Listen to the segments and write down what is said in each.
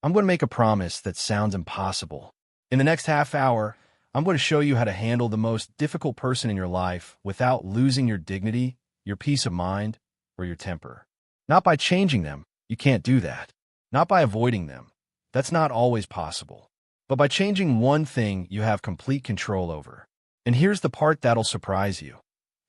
I'm going to make a promise that sounds impossible. In the next half hour, I'm going to show you how to handle the most difficult person in your life without losing your dignity, your peace of mind, or your temper. Not by changing them, you can't do that. Not by avoiding them, that's not always possible. But by changing one thing you have complete control over. And here's the part that'll surprise you.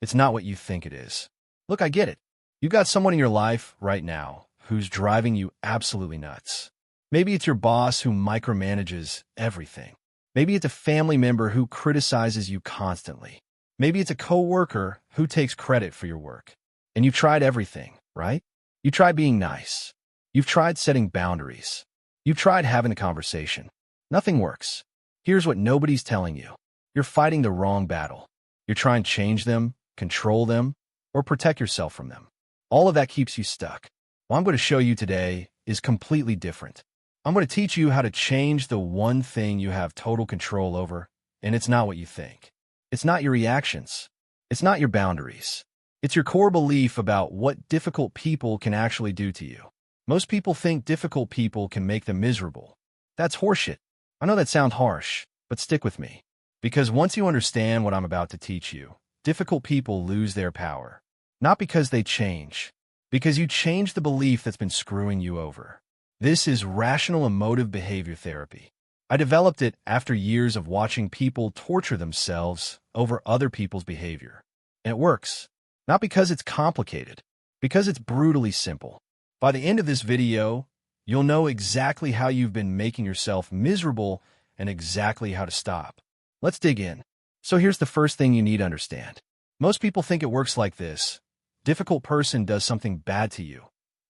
It's not what you think it is. Look, I get it. You've got someone in your life right now who's driving you absolutely nuts. Maybe it's your boss who micromanages everything. Maybe it's a family member who criticizes you constantly. Maybe it's a coworker who takes credit for your work. And you've tried everything, right? You tried being nice. You've tried setting boundaries. You've tried having a conversation. Nothing works. Here's what nobody's telling you. You're fighting the wrong battle. You're trying to change them, control them, or protect yourself from them. All of that keeps you stuck. What I'm going to show you today is completely different. I'm going to teach you how to change the one thing you have total control over, and it's not what you think. It's not your reactions. It's not your boundaries. It's your core belief about what difficult people can actually do to you. Most people think difficult people can make them miserable. That's horseshit. I know that sounds harsh, but stick with me. Because once you understand what I'm about to teach you, difficult people lose their power. Not because they change, because you change the belief that's been screwing you over. This is rational emotive behavior therapy. I developed it after years of watching people torture themselves over other people's behavior. And it works. Not because it's complicated, because it's brutally simple. By the end of this video, you'll know exactly how you've been making yourself miserable and exactly how to stop. Let's dig in. So here's the first thing you need to understand. Most people think it works like this. Difficult person does something bad to you,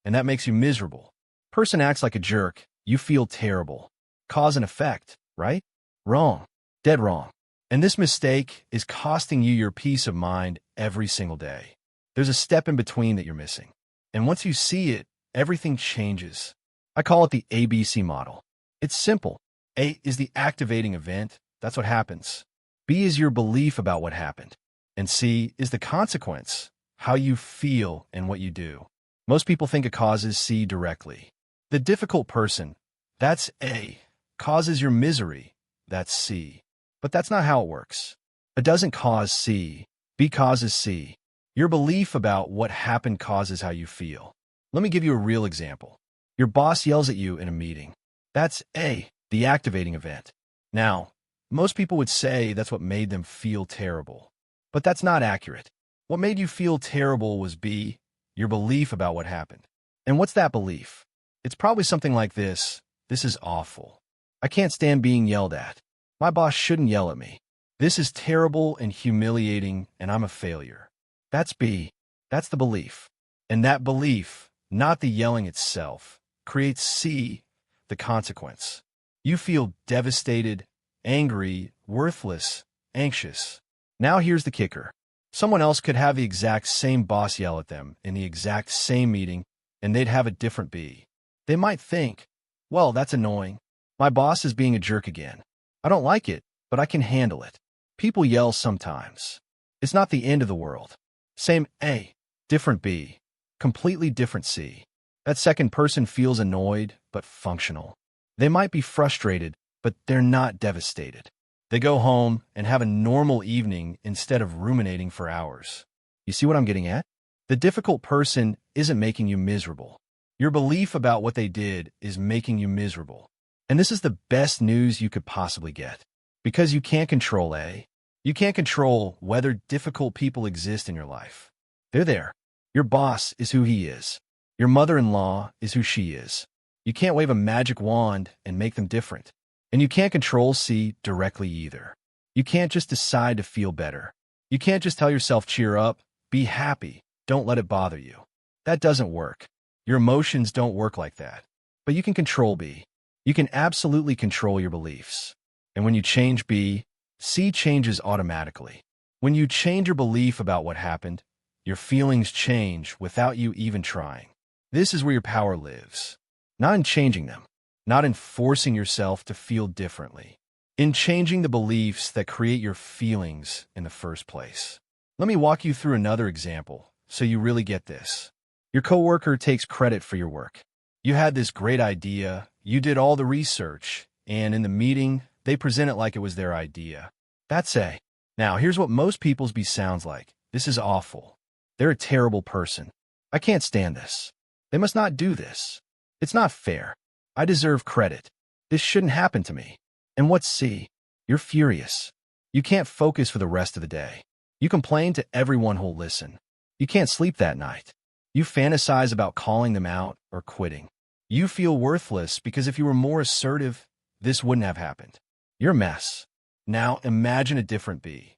and that makes you miserable. Person acts like a jerk, you feel terrible. Cause and effect, right? Wrong. Dead wrong. And this mistake is costing you your peace of mind every single day. There's a step in between that you're missing. And once you see it, everything changes. I call it the ABC model. It's simple. A is the activating event. That's what happens. B is your belief about what happened. And C is the consequence, how you feel and what you do. Most people think it causes C directly. The difficult person, that's A, causes your misery, that's C. But that's not how it works. A doesn't cause C. B causes C. Your belief about what happened causes how you feel. Let me give you a real example. Your boss yells at you in a meeting. That's A, the activating event. Now, most people would say that's what made them feel terrible. But that's not accurate. What made you feel terrible was B, your belief about what happened. And what's that belief? It's probably something like this. This is awful. I can't stand being yelled at. My boss shouldn't yell at me. This is terrible and humiliating, and I'm a failure. That's B. That's the belief. And that belief, not the yelling itself, creates C, the consequence. You feel devastated, angry, worthless, anxious. Now here's the kicker. Someone else could have the exact same boss yell at them in the exact same meeting, and they'd have a different B. They might think, well, that's annoying. My boss is being a jerk again. I don't like it, but I can handle it. People yell sometimes. It's not the end of the world. Same A, different B, completely different C. That second person feels annoyed, but functional. They might be frustrated, but they're not devastated. They go home and have a normal evening instead of ruminating for hours. You see what I'm getting at? The difficult person isn't making you miserable. Your belief about what they did is making you miserable. And this is the best news you could possibly get. Because you can't control A. You can't control whether difficult people exist in your life. They're there. Your boss is who he is. Your mother-in-law is who she is. You can't wave a magic wand and make them different. And you can't control C directly either. You can't just decide to feel better. You can't just tell yourself, cheer up, be happy, don't let it bother you. That doesn't work. Your emotions don't work like that. But you can control B. You can absolutely control your beliefs. And when you change B, C changes automatically. When you change your belief about what happened, your feelings change without you even trying. This is where your power lives. Not in changing them. Not in forcing yourself to feel differently. In changing the beliefs that create your feelings in the first place. Let me walk you through another example so you really get this. Your coworker takes credit for your work. You had this great idea, you did all the research, and in the meeting, they present it like it was their idea. That's A. Now, here's what most people's B sounds like. This is awful. They're a terrible person. I can't stand this. They must not do this. It's not fair. I deserve credit. This shouldn't happen to me. And what's C? You're furious. You can't focus for the rest of the day. You complain to everyone who'll listen. You can't sleep that night. You fantasize about calling them out or quitting. You feel worthless because if you were more assertive, this wouldn't have happened. You're a mess. Now imagine a different B.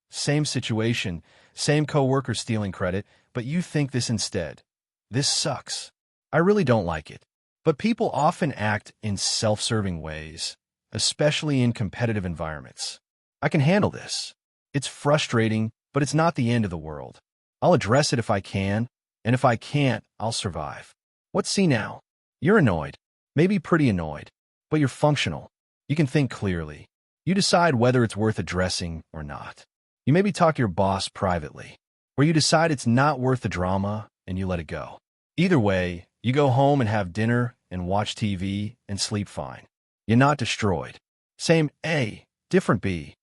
Same situation, same coworker stealing credit, but you think this instead. This sucks. I really don't like it. But people often act in self-serving ways, especially in competitive environments. I can handle this. It's frustrating, but it's not the end of the world. I'll address it if I can, and if I can't, I'll survive. What's C now? You're annoyed, maybe pretty annoyed, but you're functional. You can think clearly. You decide whether it's worth addressing or not. You maybe talk to your boss privately, or you decide it's not worth the drama and you let it go. Either way, you go home and have dinner and watch TV and sleep fine. You're not destroyed. Same A, different B,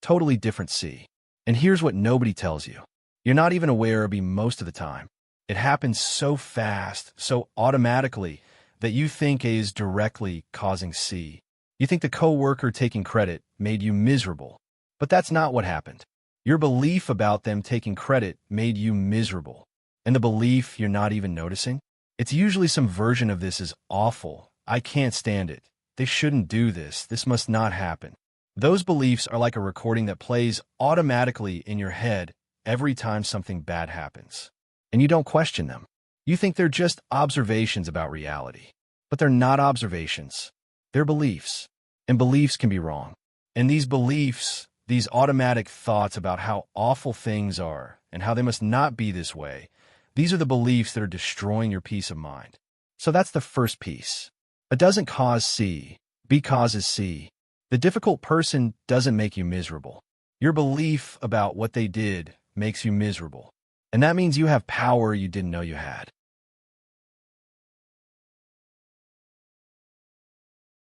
totally different C. And here's what nobody tells you. You're not even aware of B most of the time. It happens so fast, so automatically, that you think A is directly causing C. You think the coworker taking credit made you miserable. But that's not what happened. Your belief about them taking credit made you miserable. And the belief you're not even noticing? It's usually some version of this is awful. I can't stand it. They shouldn't do this. This must not happen. Those beliefs are like a recording that plays automatically in your head every time something bad happens. And you don't question them. You think they're just observations about reality. But they're not observations. They're beliefs. And beliefs can be wrong. And these beliefs, these automatic thoughts about how awful things are and how they must not be this way, these are the beliefs that are destroying your peace of mind. So that's the first piece. A doesn't cause C. B causes C. The difficult person doesn't make you miserable. Your belief about what they did makes you miserable. And that means you have power you didn't know you had.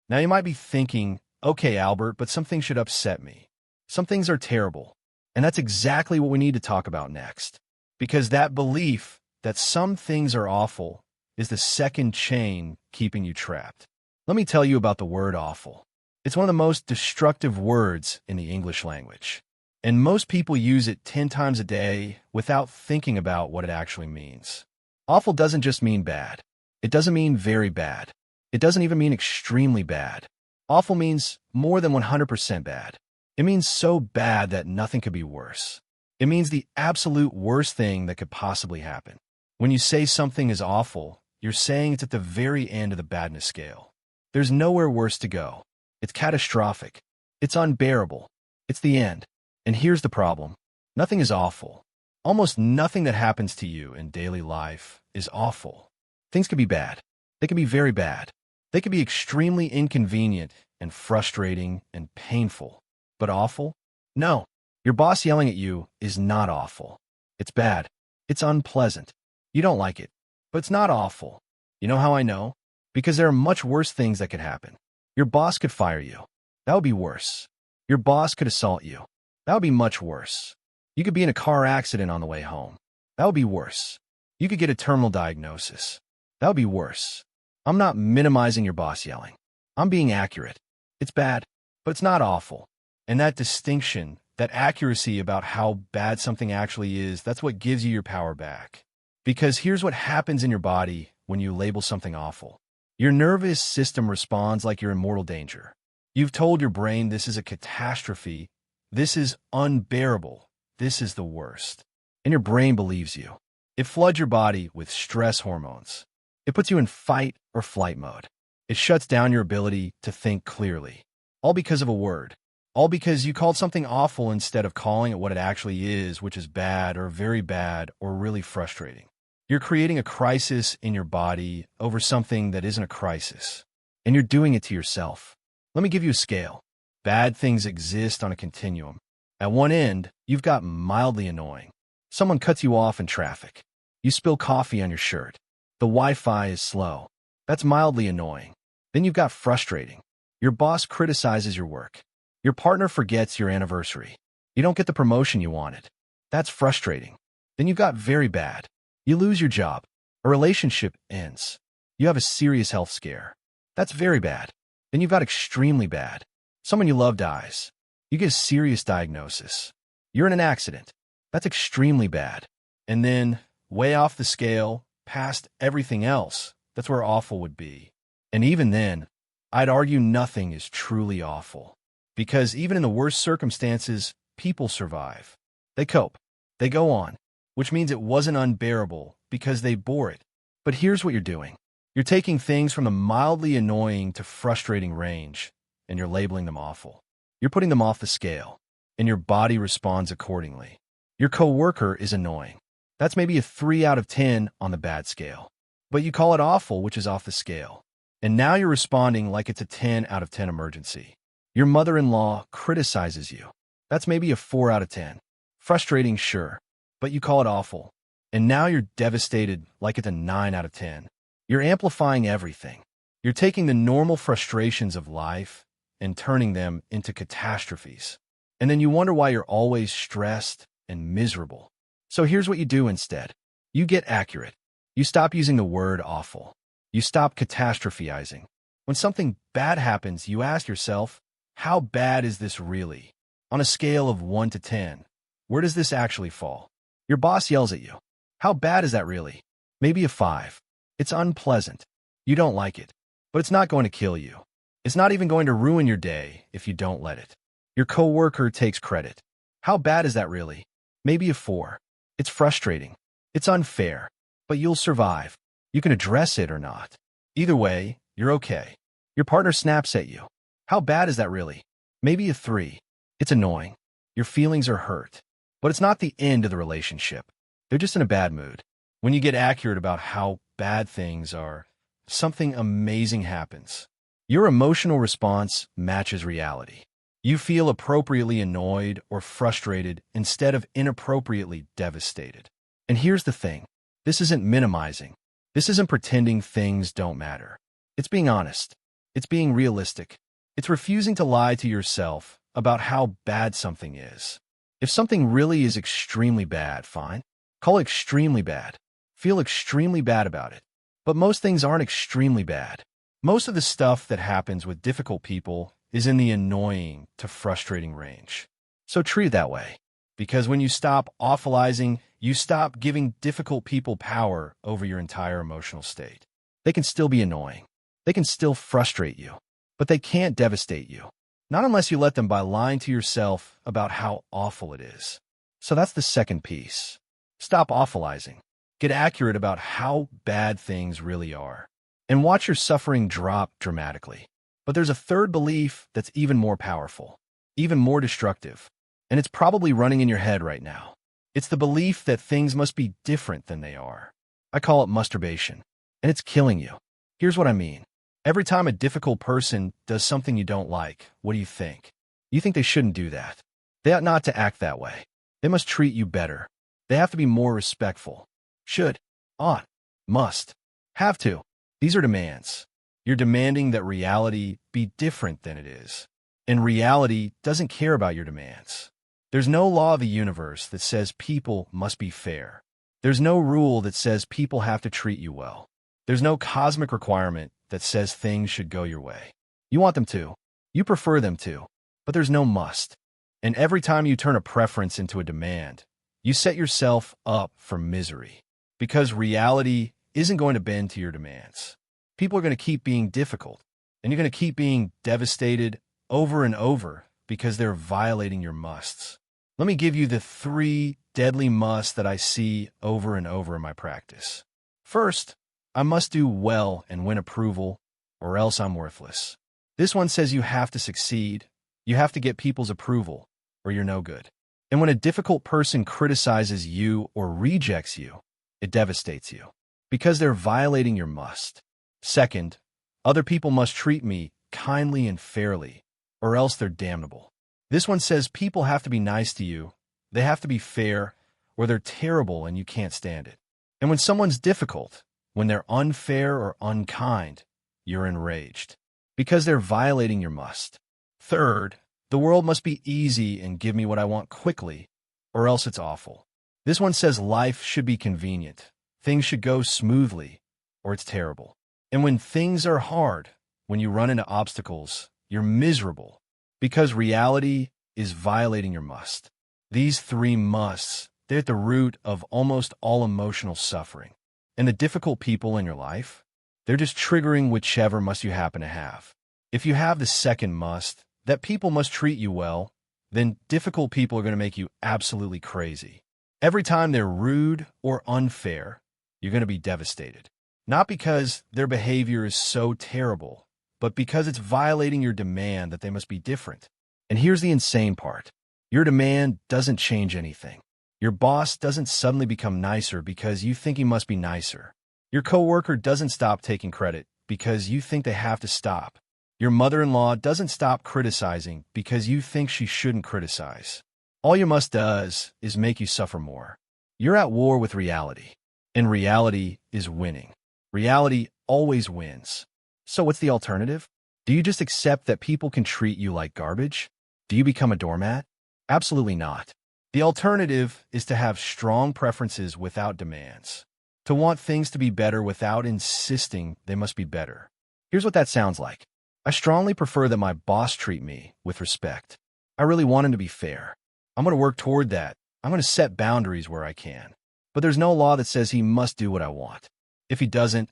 Now you might be thinking, okay, Albert, but some things should upset me. Some things are terrible. And that's exactly what we need to talk about next. Because that belief that some things are awful is the second chain keeping you trapped. Let me tell you about the word awful. It's one of the most destructive words in the English language. And most people use it 10 times a day without thinking about what it actually means. Awful doesn't just mean bad. It doesn't mean very bad. It doesn't even mean extremely bad. Awful means more than 100% bad. It means so bad that nothing could be worse. It means the absolute worst thing that could possibly happen. When you say something is awful, you're saying it's at the very end of the badness scale. There's nowhere worse to go. It's catastrophic. It's unbearable. It's the end. And here's the problem. Nothing is awful. Almost nothing that happens to you in daily life is awful. Things can be bad. They can be very bad. They can be extremely inconvenient and frustrating and painful. But awful? No. Your boss yelling at you is not awful. It's bad. It's unpleasant. You don't like it. But it's not awful. You know how I know? Because there are much worse things that could happen. Your boss could fire you. That would be worse. Your boss could assault you. That would be much worse. You could be in a car accident on the way home. That would be worse. You could get a terminal diagnosis. That would be worse. I'm not minimizing your boss yelling. I'm being accurate. It's bad, but it's not awful. And that distinction, that accuracy about how bad something actually is, that's what gives you your power back. Because here's what happens in your body when you label something awful. Your nervous system responds like you're in mortal danger. You've told your brain this is a catastrophe, this is unbearable, this is the worst. And your brain believes you. It floods your body with stress hormones. It puts you in fight or flight mode. It shuts down your ability to think clearly. All because of a word. All because you called something awful instead of calling it what it actually is, which is bad or very bad or really frustrating. You're creating a crisis in your body over something that isn't a crisis. And you're doing it to yourself. Let me give you a scale. Bad things exist on a continuum. At one end, you've got mildly annoying. Someone cuts you off in traffic. You spill coffee on your shirt. The Wi-Fi is slow. That's mildly annoying. Then you've got frustrating. Your boss criticizes your work. Your partner forgets your anniversary. You don't get the promotion you wanted. That's frustrating. Then you've got very bad. You lose your job. A relationship ends. You have a serious health scare. That's very bad. Then you've got extremely bad. Someone you love dies. You get a serious diagnosis. You're in an accident. That's extremely bad. And then, way off the scale, past everything else, that's where awful would be. And even then, I'd argue nothing is truly awful. Because even in the worst circumstances, people survive. They cope. They go on. Which means it wasn't unbearable because they bore it. But here's what you're doing. You're taking things from the mildly annoying to frustrating range, and you're labeling them awful. You're putting them off the scale, and your body responds accordingly. Your coworker is annoying. That's maybe a 3 out of 10 on the bad scale. But you call it awful, which is off the scale. And now you're responding like it's a 10 out of 10 emergency. Your mother-in-law criticizes you. That's maybe a 4 out of 10. Frustrating, sure, but you call it awful. And now you're devastated like it's a 9 out of 10. You're amplifying everything. You're taking the normal frustrations of life and turning them into catastrophes. And then you wonder why you're always stressed and miserable. So here's what you do instead. You get accurate. You stop using the word awful. You stop catastrophizing. When something bad happens, you ask yourself, how bad is this really? On a scale of 1 to 10, where does this actually fall? Your boss yells at you. How bad is that really? Maybe a 5. It's unpleasant. You don't like it, but it's not going to kill you. It's not even going to ruin your day if you don't let it. Your coworker takes credit. How bad is that really? Maybe a 4. It's frustrating. It's unfair, but you'll survive. You can address it or not. Either way, you're okay. Your partner snaps at you. How bad is that really? Maybe a 3. It's annoying. Your feelings are hurt, but it's not the end of the relationship. They're just in a bad mood. When you get accurate about how bad things are, something amazing happens. Your emotional response matches reality. You feel appropriately annoyed or frustrated instead of inappropriately devastated. And here's the thing. This isn't minimizing. This isn't pretending things don't matter. It's being honest. It's being realistic. It's refusing to lie to yourself about how bad something is. If something really is extremely bad, fine. Call it extremely bad. Feel extremely bad about it. But most things aren't extremely bad. Most of the stuff that happens with difficult people is in the annoying to frustrating range. So treat it that way. Because when you stop awfulizing, you stop giving difficult people power over your entire emotional state. They can still be annoying. They can still frustrate you. But they can't devastate you. Not unless you let them by lying to yourself about how awful it is. So that's the second piece. Stop awfulizing. Get accurate about how bad things really are. And watch your suffering drop dramatically. But there's a third belief that's even more powerful, even more destructive. And it's probably running in your head right now. It's the belief that things must be different than they are. I call it masturbation. And it's killing you. Here's what I mean. Every time a difficult person does something you don't like, what do you think? You think they shouldn't do that. They ought not to act that way. They must treat you better. They have to be more respectful. Should, ought, must, have to. These are demands. You're demanding that reality be different than it is. And reality doesn't care about your demands. There's no law of the universe that says people must be fair. There's no rule that says people have to treat you well. There's no cosmic requirement that says things should go your way. You want them to. You prefer them to. But there's no must. And every time you turn a preference into a demand, you set yourself up for misery. Because reality isn't going to bend to your demands. People are going to keep being difficult, and you're going to keep being devastated over and over because they're violating your musts. Let me give you the 3 deadly musts that I see over and over in my practice. First, I must do well and win approval, or else I'm worthless. This one says you have to succeed, you have to get people's approval, or you're no good. And when a difficult person criticizes you or rejects you, it devastates you, because they're violating your must. Second, other people must treat me kindly and fairly, or else they're damnable. This one says people have to be nice to you, they have to be fair, or they're terrible and you can't stand it. And when someone's difficult, When they're unfair or unkind, you're enraged because they're violating your must. Third, the world must be easy and give me what I want quickly, or else it's awful. This one says life should be convenient, things should go smoothly, or it's terrible. And when things are hard, when you run into obstacles, you're miserable because reality is violating your must. These three musts, they're at the root of almost all emotional suffering. And the difficult people in your life, they're just triggering whichever must you happen to have. If you have the second must, that people must treat you well, then difficult people are going to make you absolutely crazy. Every time they're rude or unfair, you're going to be devastated. Not because their behavior is so terrible, but because it's violating your demand that they must be different. And here's the insane part. Your demand doesn't change anything. Your boss doesn't suddenly become nicer because you think he must be nicer. Your coworker doesn't stop taking credit because you think they have to stop. Your mother-in-law doesn't stop criticizing because you think she shouldn't criticize. All your must does is make you suffer more. You're at war with reality, and reality is winning. Reality always wins. So what's the alternative? Do you just accept that people can treat you like garbage? Do you become a doormat? Absolutely not. The alternative is to have strong preferences without demands. To want things to be better without insisting they must be better. Here's what that sounds like. I strongly prefer that my boss treat me with respect. I really want him to be fair. I'm going to work toward that. I'm going to set boundaries where I can. But there's no law that says he must do what I want. If he doesn't,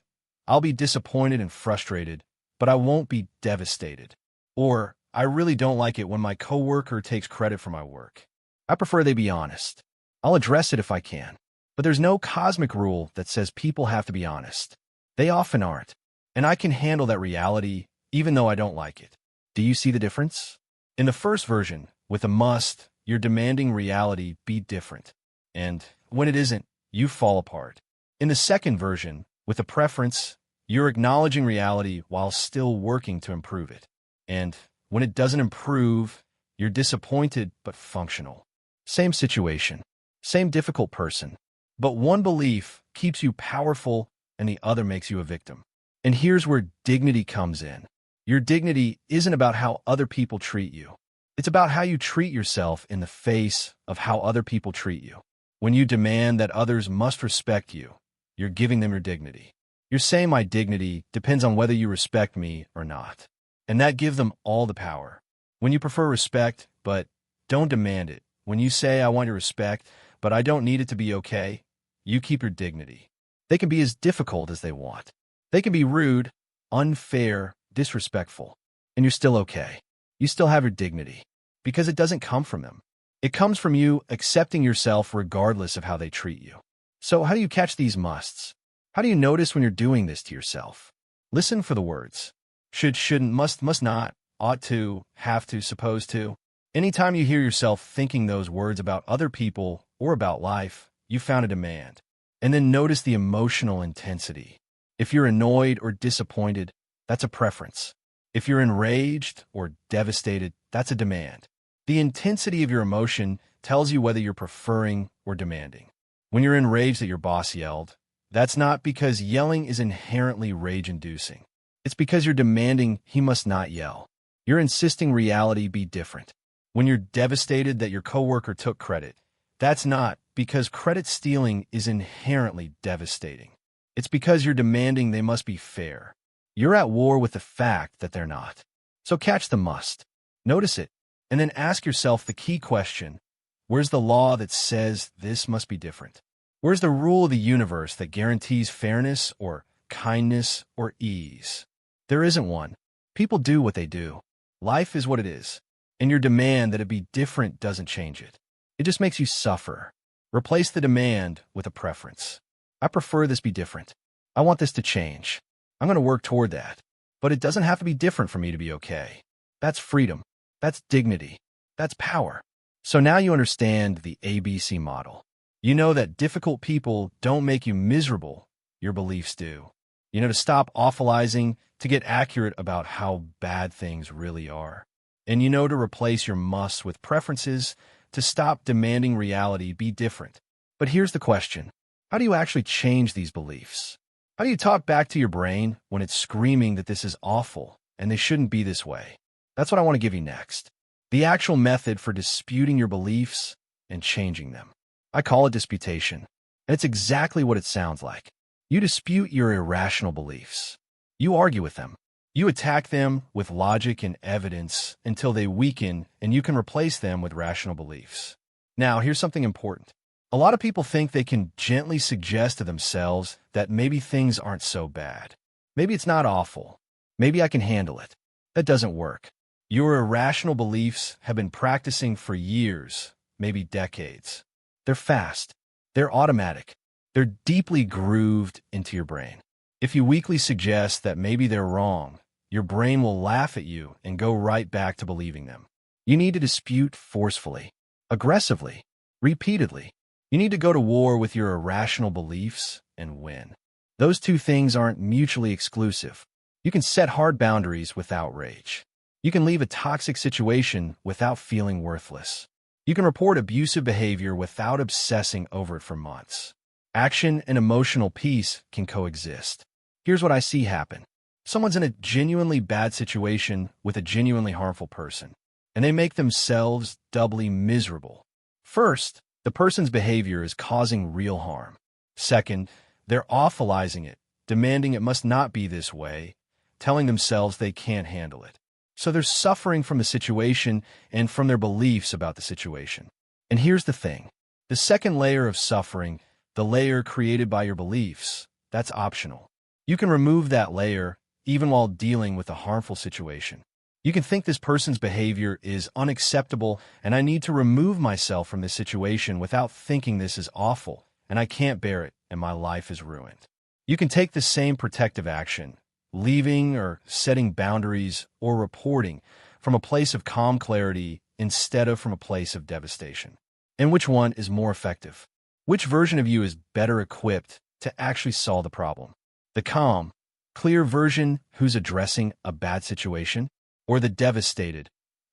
I'll be disappointed and frustrated, but I won't be devastated. Or, I really don't like it when my coworker takes credit for my work. I prefer they be honest. I'll address it if I can. But there's no cosmic rule that says people have to be honest. They often aren't. And I can handle that reality even though I don't like it. Do you see the difference? In the first version, with a must, you're demanding reality be different. And when it isn't, you fall apart. In the second version, with a preference, you're acknowledging reality while still working to improve it. And when it doesn't improve, you're disappointed but functional. Same situation, same difficult person, but one belief keeps you powerful and the other makes you a victim. And here's where dignity comes in. Your dignity isn't about how other people treat you. It's about how you treat yourself in the face of how other people treat you. When you demand that others must respect you, you're giving them your dignity. You're saying my dignity depends on whether you respect me or not. And that gives them all the power. When you prefer respect, but don't demand it, when you say I want your respect, but I don't need it to be okay, you keep your dignity. They can be as difficult as they want. They can be rude, unfair, disrespectful, and you're still okay. You still have your dignity, because it doesn't come from them. It comes from you accepting yourself regardless of how they treat you. So how do you catch these musts? How do you notice when you're doing this to yourself? Listen for the words. Should, shouldn't, must not, ought to, have to, supposed to. Anytime you hear yourself thinking those words about other people or about life, you found a demand. And then notice the emotional intensity. If you're annoyed or disappointed, that's a preference. If you're enraged or devastated, that's a demand. The intensity of your emotion tells you whether you're preferring or demanding. When you're enraged that your boss yelled, that's not because yelling is inherently rage-inducing. It's because you're demanding he must not yell. You're insisting reality be different. When you're devastated that your coworker took credit, that's not because credit stealing is inherently devastating. It's because you're demanding they must be fair. You're at war with the fact that they're not. So catch the must. Notice it, and then ask yourself the key question. Where's the law that says this must be different? Where's the rule of the universe that guarantees fairness or kindness or ease? There isn't one. People do what they do. Life is what it is. And your demand that it be different doesn't change it. It just makes you suffer. Replace the demand with a preference. I prefer this be different. I want this to change. I'm going to work toward that. But it doesn't have to be different for me to be okay. That's freedom. That's dignity. That's power. So now you understand the ABC model. You know that difficult people don't make you miserable. Your beliefs do. You know to stop awfulizing, to get accurate about how bad things really are. And you know to replace your musts with preferences, to stop demanding reality be different. But here's the question. How do you actually change these beliefs? How do you talk back to your brain when it's screaming that this is awful and they shouldn't be this way? That's what I want to give you next. The actual method for disputing your beliefs and changing them. I call it disputation, and it's exactly what it sounds like. You dispute your irrational beliefs. You argue with them. You attack them with logic and evidence until they weaken and you can replace them with rational beliefs. Now, here's something important. A lot of people think they can gently suggest to themselves that maybe things aren't so bad. Maybe it's not awful. Maybe I can handle it. That doesn't work. Your irrational beliefs have been practicing for years, maybe decades. They're fast. They're automatic. They're deeply grooved into your brain. If you weakly suggest that maybe they're wrong, your brain will laugh at you and go right back to believing them. You need to dispute forcefully, aggressively, repeatedly. You need to go to war with your irrational beliefs and win. Those two things aren't mutually exclusive. You can set hard boundaries without rage. You can leave a toxic situation without feeling worthless. You can report abusive behavior without obsessing over it for months. Action and emotional peace can coexist. Here's what I see happen. Someone's in a genuinely bad situation with a genuinely harmful person, and they make themselves doubly miserable. First, the person's behavior is causing real harm. Second, they're awfulizing it, demanding it must not be this way, telling themselves they can't handle it. So they're suffering from the situation and from their beliefs about the situation. And here's the thing. The second layer of suffering, the layer created by your beliefs, that's optional. You can remove that layer even while dealing with a harmful situation. You can think this person's behavior is unacceptable and I need to remove myself from this situation without thinking this is awful and I can't bear it and my life is ruined. You can take the same protective action, leaving or setting boundaries or reporting from a place of calm clarity instead of from a place of devastation. And which one is more effective? Which version of you is better equipped to actually solve the problem? The calm, clear version who's addressing a bad situation? Or the devastated,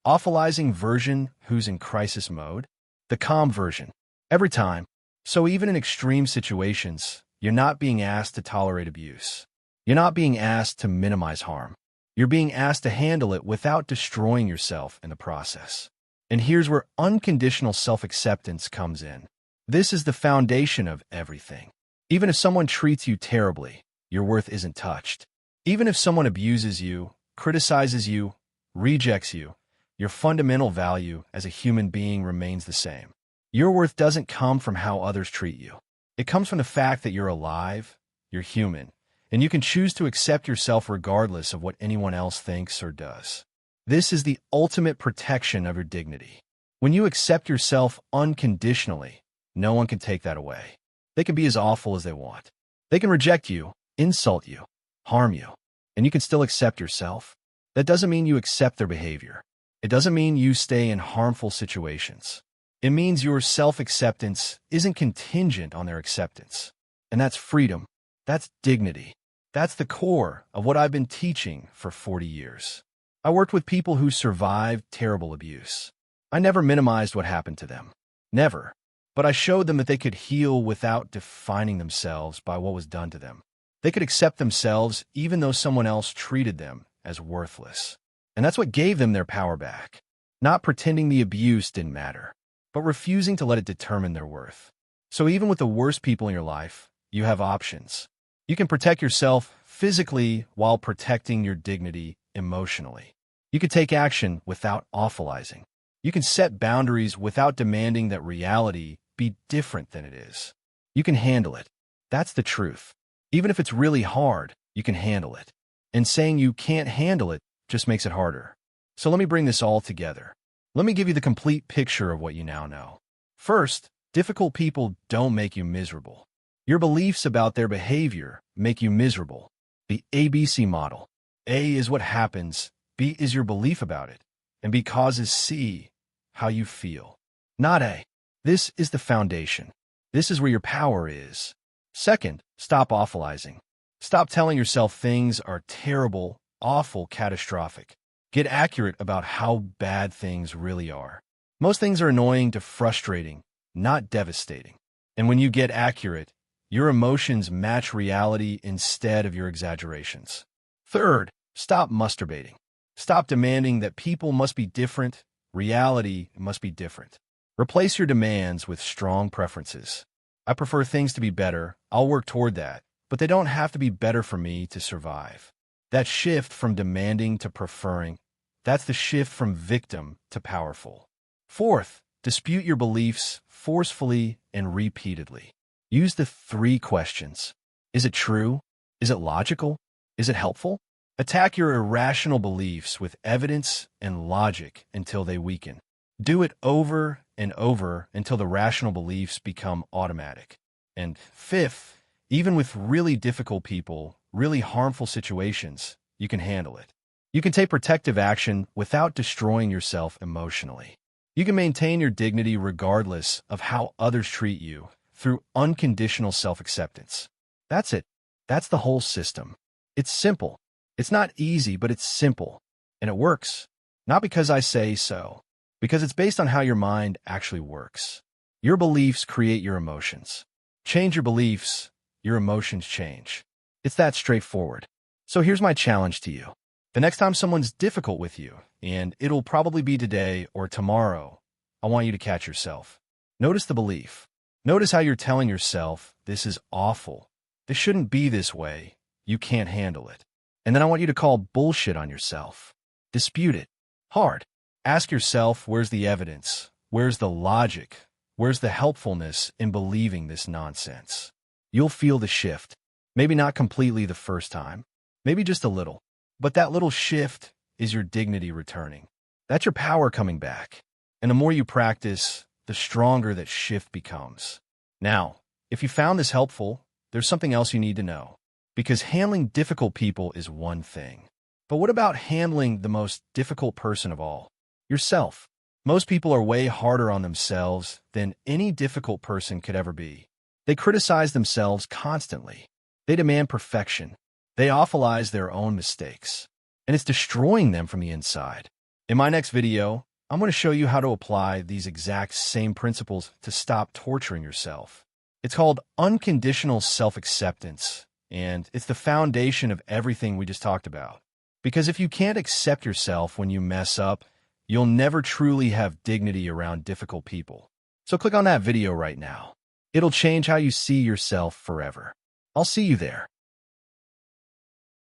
awfulizing version who's in crisis mode? The calm version. Every time. So even in extreme situations, you're not being asked to tolerate abuse. You're not being asked to minimize harm. You're being asked to handle it without destroying yourself in the process. And here's where unconditional self-acceptance comes in. This is the foundation of everything. Even if someone treats you terribly, your worth isn't touched. Even if someone abuses you, criticizes you, rejects you, your fundamental value as a human being remains the same. Your worth doesn't come from how others treat you. It comes from the fact that you're alive, you're human, and you can choose to accept yourself regardless of what anyone else thinks or does. This is the ultimate protection of your dignity. When you accept yourself unconditionally, no one can take that away. They can be as awful as they want. They can reject you, insult you, harm you, and you can still accept yourself. That doesn't mean you accept their behavior. It doesn't mean you stay in harmful situations. It means your self-acceptance isn't contingent on their acceptance. And that's freedom. That's dignity. That's the core of what I've been teaching for 40 years. I worked with people who survived terrible abuse. I never minimized what happened to them. Never. But I showed them that they could heal without defining themselves by what was done to them. They could accept themselves even though someone else treated them as worthless. And that's what gave them their power back. Not pretending the abuse didn't matter, but refusing to let it determine their worth. So even with the worst people in your life, you have options. You can protect yourself physically while protecting your dignity emotionally. You can take action without awfulizing. You can set boundaries without demanding that reality be different than it is. You can handle it. That's the truth. Even if it's really hard, you can handle it. And saying you can't handle it just makes it harder. So let me bring this all together. Let me give you the complete picture of what you now know. First, difficult people don't make you miserable. Your beliefs about their behavior make you miserable. The ABC model. A is what happens, B is your belief about it, and B causes C, how you feel. Not A. This is the foundation. This is where your power is. Second, stop awfulizing. Stop telling yourself things are terrible, awful, catastrophic. Get accurate about how bad things really are. Most things are annoying to frustrating, not devastating. And when you get accurate, Your emotions match reality instead of your exaggerations. Third, stop masturbating. Stop demanding that people must be different. Reality must be different. Replace your demands with strong preferences. I prefer things to be better. I'll work toward that, but they don't have to be better for me to survive. That shift from demanding to preferring, that's the shift from victim to powerful. Fourth, dispute your beliefs forcefully and repeatedly. Use the 3 questions. Is it true? Is it logical? Is it helpful? Attack your irrational beliefs with evidence and logic until they weaken. Do it over and over until the rational beliefs become automatic. And fifth, even with really difficult people, really harmful situations, you can handle it. You can take protective action without destroying yourself emotionally. You can maintain your dignity regardless of how others treat you through unconditional self-acceptance. That's it. That's the whole system. It's simple. It's not easy, but it's simple. And it works. Not because I say so, because it's based on how your mind actually works. Your beliefs create your emotions. Change your beliefs, your emotions change. It's that straightforward. So here's my challenge to you. The next time someone's difficult with you, and it'll probably be today or tomorrow, I want you to catch yourself. Notice the belief. Notice how you're telling yourself, this is awful. This shouldn't be this way. You can't handle it. And then I want you to call bullshit on yourself. Dispute it. Hard. Ask yourself, where's the evidence? Where's the logic? Where's the helpfulness in believing this nonsense? You'll feel the shift. Maybe not completely the first time. Maybe just a little. But that little shift is your dignity returning. That's your power coming back. And the more you practice, the stronger that shift becomes. Now, if you found this helpful, there's something else you need to know. Because handling difficult people is one thing. But what about handling the most difficult person of all? Yourself. Most people are way harder on themselves than any difficult person could ever be. They criticize themselves constantly. They demand perfection. They awfulize their own mistakes. And it's destroying them from the inside. In my next video, I'm going to show you how to apply these exact same principles to stop torturing yourself. It's called unconditional self-acceptance, and it's the foundation of everything we just talked about. Because if you can't accept yourself when you mess up, you'll never truly have dignity around difficult people. So click on that video right now. It'll change how you see yourself forever. I'll see you there.